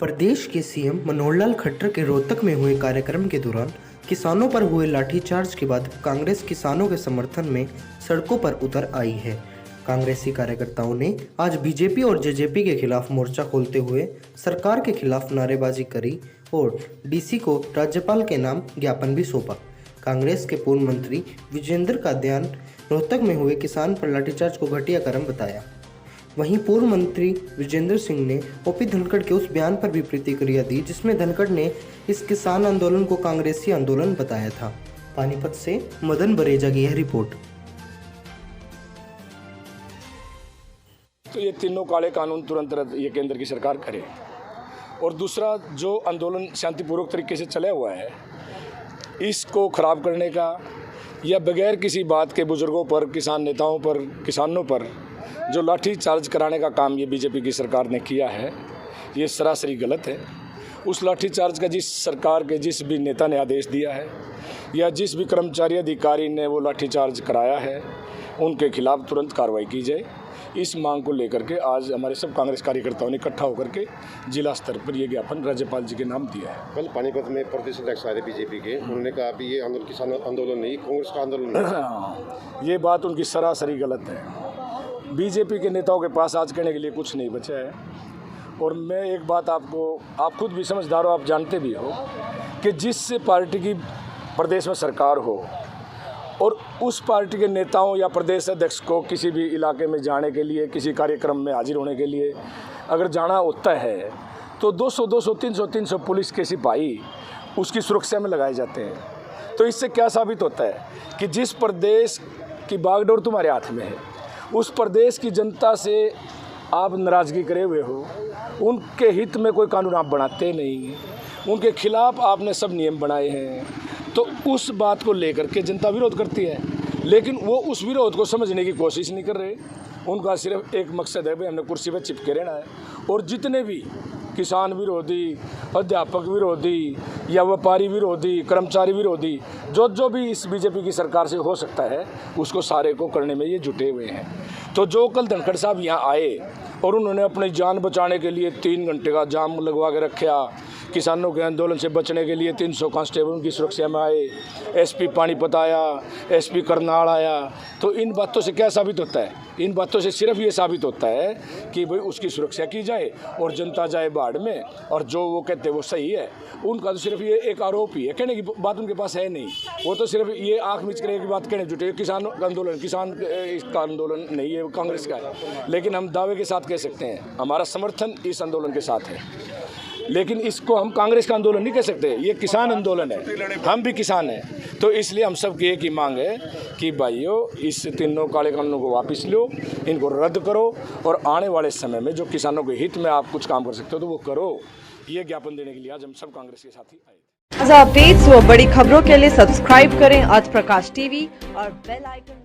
प्रदेश के सीएम मनोहर लाल खट्टर के रोहतक में हुए कार्यक्रम के दौरान किसानों पर हुए लाठीचार्ज के बाद कांग्रेस किसानों के समर्थन में सड़कों पर उतर आई है। कांग्रेसी कार्यकर्ताओं ने आज बीजेपी और जेजेपी के खिलाफ मोर्चा खोलते हुए सरकार के खिलाफ नारेबाजी करी और डीसी को राज्यपाल के नाम ज्ञापन भी सौंपा। कांग्रेस के पूर्व मंत्री विजेंद्र का ध्यान रोहतक में हुए किसान पर लाठीचार्ज को घटिया कर्म बताया। वहीं पूर्व मंत्री विजेंद्र सिंह ने ओपी धनखड़ के उस बयान पर भी प्रतिक्रिया दी जिसमें धनखड़ ने इस किसान आंदोलन को कांग्रेसी आंदोलन बताया था। पानीपत से मदन बरेजा की यह रिपोर्ट। तो ये तीनों काले कानून तुरंत रद्द ये केंद्र की सरकार करे, और दूसरा जो आंदोलन शांतिपूर्वक तरीके से चला हुआ है इसको खराब करने का या बगैर किसी बात के बुजुर्गों पर, किसान नेताओं पर, किसानों पर जो लाठी चार्ज कराने का काम ये बीजेपी की सरकार ने किया है, ये सरासरी गलत है। उस लाठी चार्ज का जिस सरकार के जिस भी नेता ने आदेश दिया है या जिस भी कर्मचारी अधिकारी ने वो लाठी चार्ज कराया है उनके खिलाफ तुरंत कार्रवाई की जाए। इस मांग को लेकर के आज हमारे सब कांग्रेस कार्यकर्ताओं ने इकट्ठा होकर के जिला स्तर पर ये ज्ञापन राज्यपाल जी के नाम दिया है। कल पानीपत में प्रदेश अध्यक्ष आए बीजेपी के, उन्होंने कहा कि ये आंदोलन किसान आंदोलन नहीं, कांग्रेस का आंदोलन है। ये बात उनकी सरासरी गलत है। बीजेपी के नेताओं के पास आज कहने के लिए कुछ नहीं बचा है। और मैं एक बात आप खुद भी समझदार हो, आप जानते भी हो कि जिस पार्टी की प्रदेश में सरकार हो और उस पार्टी के नेताओं या प्रदेश अध्यक्ष को किसी भी इलाके में जाने के लिए, किसी कार्यक्रम में हाजिर होने के लिए अगर जाना होता है तो 200, 300 पुलिस के सिपाही उसकी सुरक्षा में लगाए जाते हैं। तो इससे क्या साबित होता है कि जिस प्रदेश की बागडोर तुम्हारे हाथ में है, उस प्रदेश की जनता से आप नाराज़गी करे हुए हो, उनके हित में कोई कानून आप बनाते नहीं, उनके खिलाफ आपने सब नियम बनाए हैं, तो उस बात को लेकर के जनता विरोध करती है। लेकिन वो उस विरोध को समझने की कोशिश नहीं कर रहे। उनका सिर्फ एक मकसद है, भाई हमने कुर्सी पर चिपके रहना है। और जितने भी किसान विरोधी, अध्यापक विरोधी या व्यापारी विरोधी, कर्मचारी विरोधी जो भी इस बीजेपी की सरकार से हो सकता है उसको सारे को करने में ये जुटे हुए हैं। तो जो कल धनखड़ साहब यहाँ आए और उन्होंने अपनी जान बचाने के लिए 3 घंटे का जाम लगवा के रखा, किसानों के आंदोलन से बचने के लिए 300 कांस्टेबल उनकी सुरक्षा में आए, एसपी पानीपत आया, एसपी करनाल आया, तो इन बातों से क्या साबित होता है? इन बातों से सिर्फ ये साबित होता है कि भाई उसकी सुरक्षा की जाए और जनता जाए बाढ़ में, और जो वो कहते हैं वो सही है। उनका तो सिर्फ ये एक आरोप ही है, कहने की बात उनके पास है नहीं। वो तो सिर्फ ये आँख मीच करने की बात कहने जुटे। किसान आंदोलन, किसान इसका आंदोलन नहीं है, कांग्रेस का है। लेकिन हम दावे के साथ कह सकते हैं हमारा समर्थन इस आंदोलन के साथ है। लेकिन इसको हम कांग्रेस का आंदोलन नहीं कह सकते, ये किसान आंदोलन है, हम भी किसान हैं। तो इसलिए हम सब की एक ही मांग है कि भाइयों इस तीनों काले कानूनों को वापस लो, इनको रद्द करो, और आने वाले समय में जो किसानों के हित में आप कुछ काम कर सकते हो तो वो करो। ये ज्ञापन देने के लिए आज हम सब कांग्रेस के साथ ही आए। ताज़ा अपडेट्स व बड़ी खबरों के लिए सब्सक्राइब करें आज प्रकाश टीवी और बेल आइकन